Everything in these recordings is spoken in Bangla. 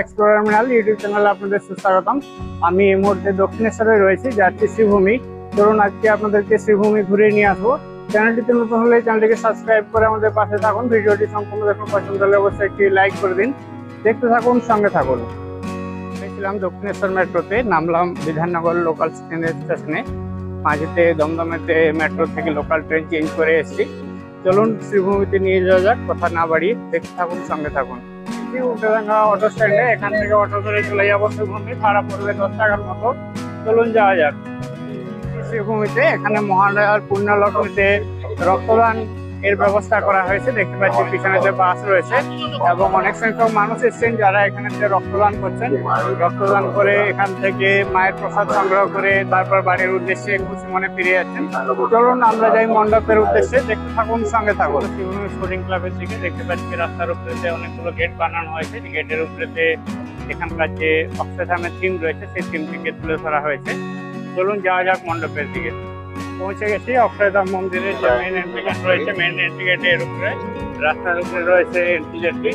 এক্সপ্লোরার ইউটিউব চ্যানেলে আপনাদের সুস্বাগতম। আমি এই মুহূর্তে দক্ষিণেশ্বরে রয়েছি, যাচ্ছি শ্রীভূমি। চলুন আজকে আপনাদেরকে শ্রীভূমি ঘুরিয়ে নিয়ে আসবো। চ্যানেলটিতে নতুন হলে চ্যানেলটিকে সাবস্ক্রাইব করে আমাদের পাশে থাকুন। ভিডিওটি সম্পূর্ণ দেখুন, পছন্দ হলে অবশ্যই একটি লাইক করে দিন। দেখতে থাকুন, সঙ্গে থাকুন। গেছিলাম দক্ষিণেশ্বর মেট্রোতে, নামলাম বিধাননগর লোকাল স্টেশনে। মাঝেতে দমদমেতে মেট্রো থেকে লোকাল ট্রেন চেঞ্জ করে এসেছি। চলুন শ্রীভূমিতে নিয়ে যাওয়া যাক, কথা না বাড়িয়ে দেখতে থাকুন, সঙ্গে থাকুন। উল্টাডাঙ্গা অটো স্ট্যান্ডে, এখান থেকে অটো করে চলে যাবো শ্রীভূমি। ভাড়া পড়বে 10 টাকার মতো। চলুন যাওয়া যাক শ্রীভূমিতে। এখানে মহালয়ার পুণ্যলগ্নেতে রক্তদান এর ব্যবস্থা করা হয়েছে। দেখতে পাচ্ছি পিছনে যে বাস রয়েছে এবং অনেক সংখ্যক মানুষ এসেছেন যারা এখানে রক্তদান করছেন। রক্তদান করে এখান থেকে মায়ের প্রসাদ সংগ্রহ করে তারপর বাড়ির উদ্দেশ্যে খুশি মনে ফিরে যাচ্ছেন। চলুন আমরা যাই মণ্ডপের উদ্দেশ্যে, দেখতে থাকুন, সঙ্গে থাকুন। শ্রীভূমি স্পোর্টিং ক্লাবের দিকে দেখতে পাচ্ছি রাস্তার উপরেতে অনেকগুলো গেট বানানো হয়েছে। গেটের উপরেতে এখানকার যে অক্ষয়ধামের থিম রয়েছে সেই থিমটিকে তুলে ধরা হয়েছে। চলুন যাওয়া যাক মণ্ডপের দিকে। পৌঁছে গেছি অক্ষয়ধাম মন্দিরের যে মেইন এন্ট্রি গেট রয়েছে। মেইন এন্ট্রি গেটের উপরে রাস্তার উপরে রয়েছে এন্ট্রি গেটটি,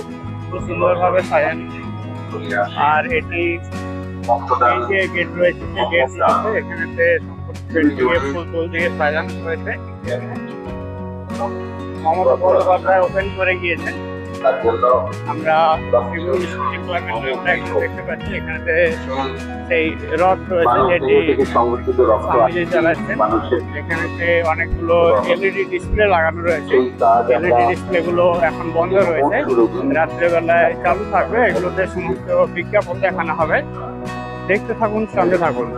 খুব সুন্দরভাবে সাজানো। আর এটি যে গেট রয়েছে সেই গেট রয়েছে এখানেতে ফুল টুল দিয়ে সাজানো হয়েছে। মমতা বন্দ্যোপাধ্যায় ওপেন করে গিয়েছেন। আমরা দেখতে পাচ্ছি এখানে সেই রথ রয়েছে যেটি স্বামীজি চালাচ্ছেন। এখানে অনেকগুলো এলইডি ডিসপ্লে লাগানো রয়েছে। এলইডি ডিসপ্লে গুলো এখন বন্ধ রয়েছে, রাত্রেবেলায় চালু থাকবে। এগুলোতে সমস্ত বিজ্ঞাপন দেখানো হবে। দেখতে থাকুন, সঙ্গে থাকুন।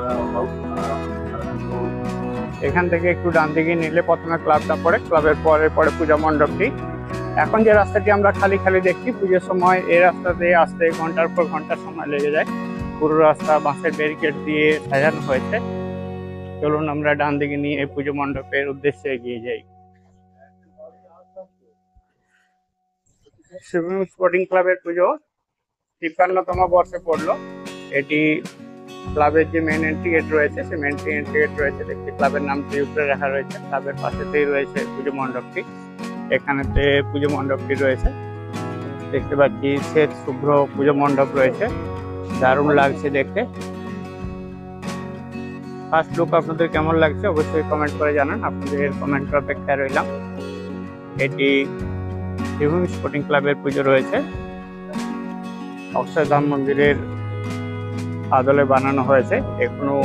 এখান থেকে একটু ডান দিকে নিলে প্রথমে ক্লাবটা পড়ে, ক্লাবের পরে পূজা মণ্ডপটি। এখন যে রাস্তাটি আমরা খালি দেখছি, পুজোর সময় এই রাস্তাতে আসতে ঘন্টার পর ঘন্টা সময় লেগে যায়। পুরো রাস্তা বাঁশের ব্যারিকেড দিয়ে সাজানো হয়েছে। চলুন আমরা ডান দিকে নিয়ে পুজো মণ্ডপের উদ্দেশ্যে এগিয়ে যাই। শ্রীভূমি স্পোর্টিং ক্লাবের পুজো 53তম বর্ষে পড়লো। এটি ক্লাবের যে মেন এন্ট্রি গেট রয়েছে সেই মেন এন্ট্রি গেট রয়েছে দেখতে ক্লাবের নামটি উপরে রাখা রয়েছে। ক্লাবের পাশেতেই রয়েছে পুজো মণ্ডপটি। এখানেতে পুজো মণ্ডপটি রয়েছে, দেখতে পাচ্ছি শ্বেত শুভ্র পুজো মণ্ডপ রয়েছে। দারুণ লাগছে দেখতে। ফার্স্ট লুক আপনাদের কেমন লাগছে অবশ্যই কমেন্ট করে জানান। আপনাদের কমেন্টের অপেক্ষায় রইলাম। এটি শ্রীভূমি স্পোর্টিং ক্লাবের পুজো রয়েছে। অক্ষয়ধাম মন্দিরের আদলে বানানো হয়েছে। এখনো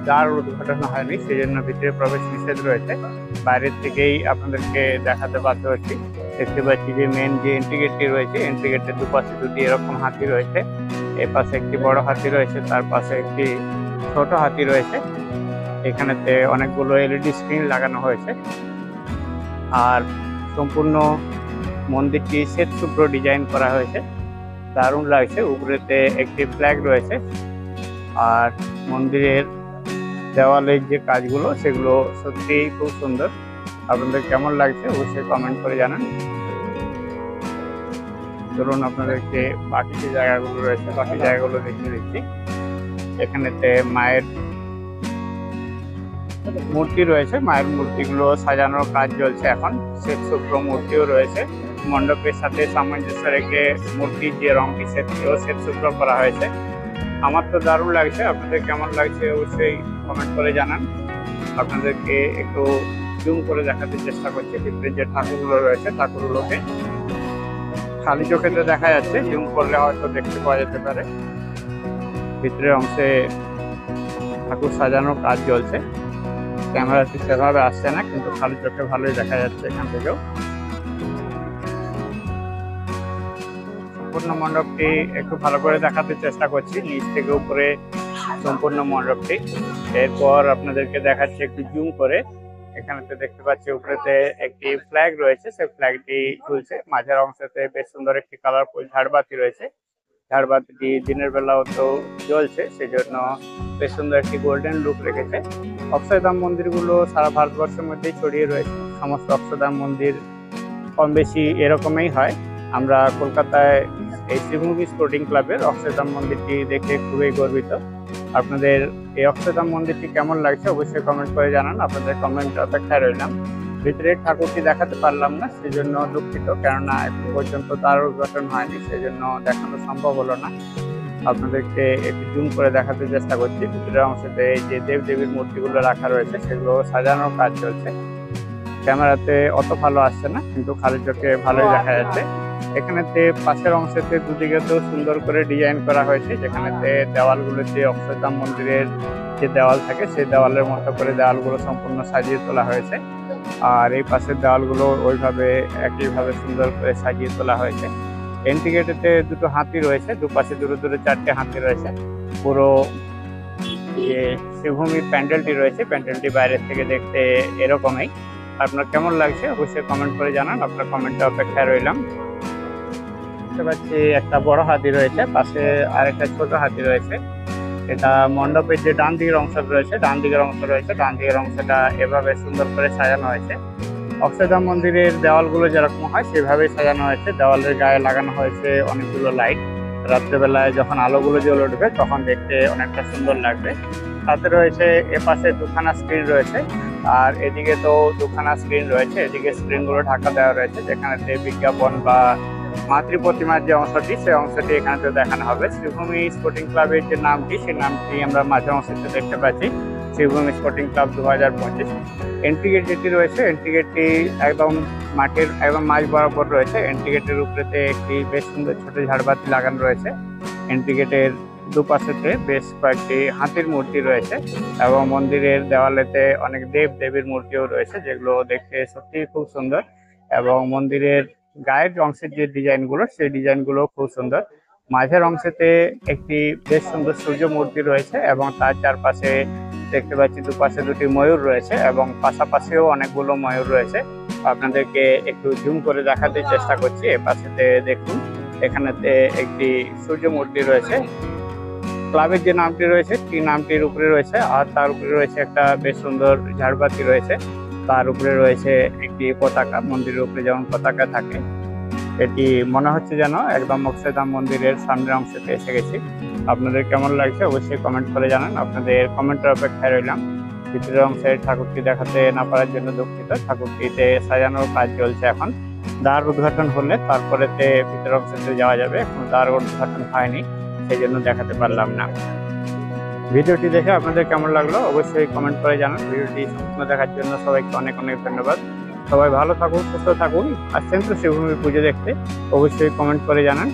দ্বার উদ্ঘাটন হয়নি, সেই জন্য ভিতরে প্রবেশ নিষেধ রয়েছে। বাইরের থেকেই আপনাদেরকে দেখাতে বাধ্য হচ্ছি। দেখতে পাচ্ছি যে মেন যে এন্ট্রি গেটটি রয়েছে, এন্ট্রি গেটের দুপাশে দুটি এরকম হাতি রয়েছে। এর পাশে একটি বড় হাতি রয়েছে, তার পাশে একটি ছোট হাতি রয়েছে। এখানেতে অনেকগুলো এলইডি স্ক্রিন লাগানো হয়েছে। আর সম্পূর্ণ মন্দিরটি শ্বেত শুভ্র ডিজাইন করা হয়েছে, দারুণ লাগছে। উপরেতে একটি ফ্ল্যাগ রয়েছে। আর মন্দিরের দেওয়ালের যে কাজগুলো সেগুলো সত্যিই খুব সুন্দর। আপনাদের কেমন লাগছে অবশ্যই কমেন্ট করে জানান। চলুন আপনাদেরকে বাকি যে জায়গাগুলো রয়েছে বাকি জায়গাগুলো দেখিয়ে দিচ্ছি। এখানেতে মায়ের মূর্তি রয়েছে। মায়ের মূর্তিগুলো সাজানোর কাজ চলছে এখন। শ্বেত শুভ্র মূর্তিও রয়েছে। মণ্ডপের সাথে সামঞ্জস্য রেখে মূর্তির যে রংটি সেটিও শ্বেত শুভ্র করা হয়েছে। আমার তো দারুণ লাগছে। আপনাদের কেমন লাগছে অবশ্যই কমেন্ট করে জানান। আপনাদেরকে একটু জুম করে দেখাতে চেষ্টা করছি। ভিতরে যে ঠাকুরগুলো রয়েছে ঠাকুরগুলোকে খালি চোখে তো দেখা যাচ্ছে, জুম করলে হয়তো দেখতে পাওয়া যেতে পারে। ভিতরের অংশে ঠাকুর সাজানোর কাজ চলছে। ক্যামেরাতে সেভাবে আসছে না, কিন্তু খালি চোখে ভালোই দেখা যাচ্ছে এখান থেকেও। সম্পূর্ণ মণ্ডপটি একটু ভালো করে দেখাতে চেষ্টা করছি, নিচ থেকে উপরে সম্পূর্ণ মণ্ডপটি। এরপর আপনাদেরকে দেখাচ্ছি একটু জুম করে। এখানেতে দেখতে পাচ্ছি উপরেতে একটি ফ্ল্যাগ রয়েছে, সেই ফ্ল্যাগটি ঝুলছে। মাঝের অংশতে বেশ সুন্দর একটি কালারফুল ঝাড়বাতি রয়েছে। ঝাড়বাতিটি দিনের বেলাও তো জ্বলছে, সেই জন্য বেশ সুন্দর একটি গোল্ডেন লুক রেখেছে। অক্ষয়ধাম মন্দিরগুলো সারা ভারতবর্ষের মধ্যেই ছড়িয়ে রয়েছে। সমস্ত অক্ষয়ধাম মন্দির কম বেশি এরকমই হয়। আমরা কলকাতায় এই শ্রীভূমি স্পোর্টিং ক্লাবের অক্ষয়ধাম মন্দিরটি দেখে খুবই গর্বিত। আপনাদের এই অক্ষয়ধাম মন্দিরটি কেমন লাগছে অবশ্যই কমেন্ট করে জানান। আপনাদের কমেন্ট অপেক্ষায় রইলাম। ভিতরে ঠাকুরটি দেখাতে পারলাম না, সেজন্য দুঃখিত, কেননা এখন পর্যন্ত তার উদ্ঘাটন হয়নি, সেজন্য দেখানো সম্ভব হলো না। আপনাদেরকে একটু জুম করে দেখাতে চেষ্টা করছি। ভিতরের অংশতে এই যে দেব দেবীর মূর্তিগুলো রাখা রয়েছে সেগুলো সাজানোর কাজ চলছে। ক্যামেরাতে অত ভালো আসছে না, কিন্তু খালি চোখে ভালোই দেখা যাচ্ছে। এখানেতে পাশের অংশেতে দুদিকেতেও সুন্দর করে ডিজাইন করা হয়েছে, যেখানেতে দেওয়ালগুলোতে অক্ষরধাম মন্দিরের যে দেওয়াল থাকে সেই দেওয়ালের মতো করে দেওয়ালগুলো সম্পূর্ণ সাজিয়ে তোলা হয়েছে। আর এই পাশের দেওয়ালগুলো ওইভাবে একইভাবে সুন্দর করে সাজিয়ে তোলা হয়েছে। এন্ট্রি গেটেতে দুটো হাতি রয়েছে, দুপাশে দূরে দূরে 4টে হাতি রয়েছে। পুরো যে শ্রীভূমির প্যান্ডেলটি রয়েছে, প্যান্ডেলটি বাইরের থেকে দেখতে এরকমই। আপনার কেমন লাগছে অবশ্যই কমেন্ট করে জানান, আপনার কমেন্টে অপেক্ষায় রইলাম। দেখতে পাচ্ছি একটা বড় হাতি রয়েছে, পাশে আর একটা ছোট হাতি রয়েছে। এটা মণ্ডপের যে ডান দিকের অংশ রয়েছে, ডান দিকের অংশটা এভাবে সুন্দর করে সাজানো হয়েছে। অক্ষরধাম মন্দিরের দেওয়ালগুলো যেরকম হয় সেভাবেই সাজানো হয়েছে। দেওয়ালের গায়ে লাগানো হয়েছে অনেকগুলো লাইট। রাত্রেবেলায় যখন আলোগুলো জ্বলে উঠবে তখন দেখতে অনেকটা সুন্দর লাগবে। সাথে রয়েছে এপাশে দুখানা স্ক্রিন রয়েছে, আর এদিকে তো দুখানা স্ক্রিন রয়েছে। এদিকে স্ক্রিনগুলো ঢাকা দেওয়া রয়েছে, যেখানেতে বিজ্ঞাপন বা মাতৃ প্রতিমার যে অংশটি সেই অংশটি এখানেতে দেখানো হবে। শ্রীভূমি স্পোর্টিং ক্লাবের যে নামটি সেই নামটি আমরা মাঝে অংশতে দেখতে পাচ্ছি, Sreebhumi sporting club 2025। Entry gate যেটি রয়েছে, এন্ট্রি গেটটি একদম মাঠের একদম মাঝ বরাবর রয়েছে। এন্ট্রি গেটের উপরেতে একটি বেশ সুন্দর ছোট ঝাড়বাতি লাগানো রয়েছে। এন্ট্রি গেটের দুপাশেতে বেশ কয়েকটি হাতির মূর্তি রয়েছে এবং মন্দিরের দেওয়ালেতে অনেক দেব দেবীর মূর্তিও রয়েছে, যেগুলো দেখতে সত্যিই খুব সুন্দর। এবং মন্দিরের গায়ের অংশের যে ডিজাইনগুলো সেই ডিজাইনগুলো খুব সুন্দর। মাঝের অংশেতে একটি বেশ সুন্দর সূর্য মূর্তি রয়েছে এবং তার চারপাশে দেখতে পাচ্ছি দুপাশে দুটি ময়ূর রয়েছে এবং পাশাপাশিও অনেকগুলো ময়ূর রয়েছে। আপনাদেরকে একটু জুম করে দেখাতে চেষ্টা করছি। এ পাশেতে দেখুন, এখানেতে একটি সূর্য মূর্তি রয়েছে। ক্লাবের যে নামটি রয়েছে সেই নামটির উপরে রয়েছে, আর তার উপরে রয়েছে একটা বেশ সুন্দর ঝাড়বাতি রয়েছে। তার উপরে রয়েছে একটি পতাকা, মন্দিরের উপরে যেমন পতাকা থাকে। এটি মনে হচ্ছে যেন একদম অক্ষরধাম মন্দিরের সামনের অংশতে এসে গেছি। আপনাদের কেমন লাগছে অবশ্যই কমেন্ট করে জানান, আপনাদের কমেন্টের অপেক্ষায় রইলাম। ভিতরের অংশের ঠাকুরটি দেখাতে না পারার জন্য দুঃখিত। ঠাকুরটিতে সাজানোর কাজ চলছে এখন। দ্বার উদ্ঘাটন হলে তারপরেতে ভিতরের অংশতে যাওয়া যাবে, এখন দ্বার উদ্ঘাটন হয়নি, সেই জন্য দেখাতে পারলাম না। ভিডিওটি দেখে আপনাদের কেমন লাগলো অবশ্যই কমেন্ট করে জানান। ভিডিওটি সম্পূর্ণ দেখার জন্য সবাইকে অনেক অনেক ধন্যবাদ। সবাই ভালো থাকুন, সুস্থ থাকুন। আসছেন তো শ্রীভূমি পুজো দেখতে, অবশ্যই কমেন্ট করে জানান,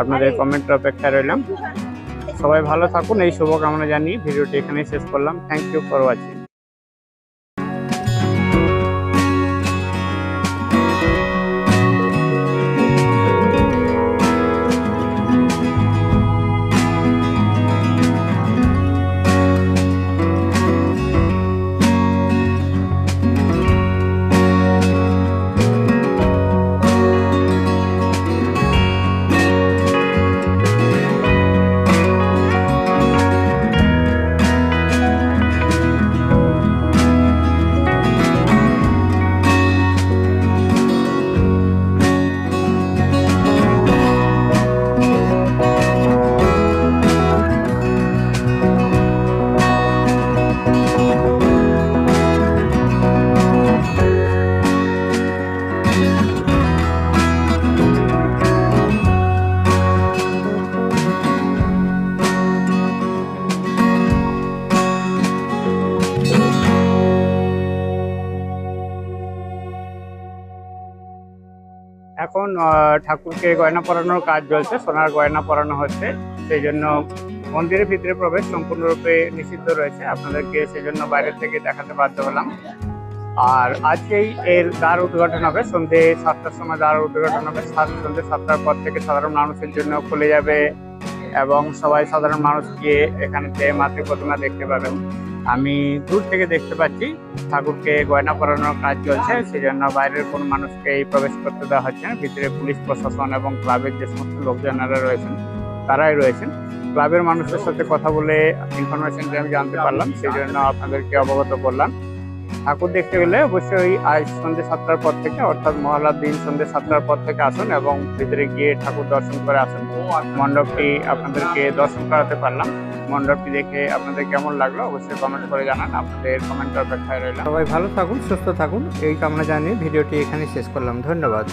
আপনাদের কমেন্টের অপেক্ষায় রইলাম। সবাই ভালো থাকুন, এই শুভকামনা জানিয়ে ভিডিওটি এখানেই শেষ করলাম। Thank you for watching. এখন ঠাকুরকে গয়না পরানোর কাজ চলছে, সোনার গয়না পরানো হচ্ছে। সেই জন্য মন্দিরের ভিতরে প্রবেশ সম্পূর্ণরূপে নিষিদ্ধ রয়েছে, আপনাদেরকে সেই জন্য বাইরে থেকে দেখাতে বাধ্য হলাম। আর আজকেই এর দ্বার উদ্ঘাটন হবে, সন্ধ্যে 7টার সময় দ্বার উদ্ঘাটন হবে। সন্ধ্যে 7টার পর থেকে সাধারণ মানুষের জন্য খুলে যাবে এবং সবাই সাধারণ মানুষ গিয়ে এখানেতে মাতৃ প্রতিমা দেখতে পাবেন। আমি দূর থেকে দেখতে পাচ্ছি ঠাকুরকে গয়না পরানোর কাজ চলছে, সেই জন্য বাইরের কোনো মানুষকেই প্রবেশ করতে দেওয়া হচ্ছে না। ভিতরে পুলিশ প্রশাসন এবং ক্লাবের যে সমস্ত লোকজনেরা রয়েছেন তারাই রয়েছেন। ক্লাবের মানুষের সাথে কথা বলে ইনফরমেশনটি আমি জানতে পারলাম, সেই জন্য আপনাদেরকে অবগত করলাম। ঠাকুর দেখতে গেলে অবশ্যই আজ সন্ধ্যে 7টার পর থেকে, অর্থাৎ মহালয়ার দিন সন্ধ্যে 7টার পর থেকে আসুন এবং ভিতরে গিয়ে ঠাকুর দর্শন করে আসুন। মণ্ডপটি আপনাদেরকে দর্শন করাতে পারলাম। মণ্ডপটি দেখে আপনাদের কেমন লাগলো অবশ্যই কমেন্ট করে জানান। আপনাদের কমেন্টের অপেক্ষায় রইলাম। সবাই ভালো থাকুন, সুস্থ থাকুন এই কামনা জানিয়ে ভিডিওটি এখানে শেষ করলাম। ধন্যবাদ।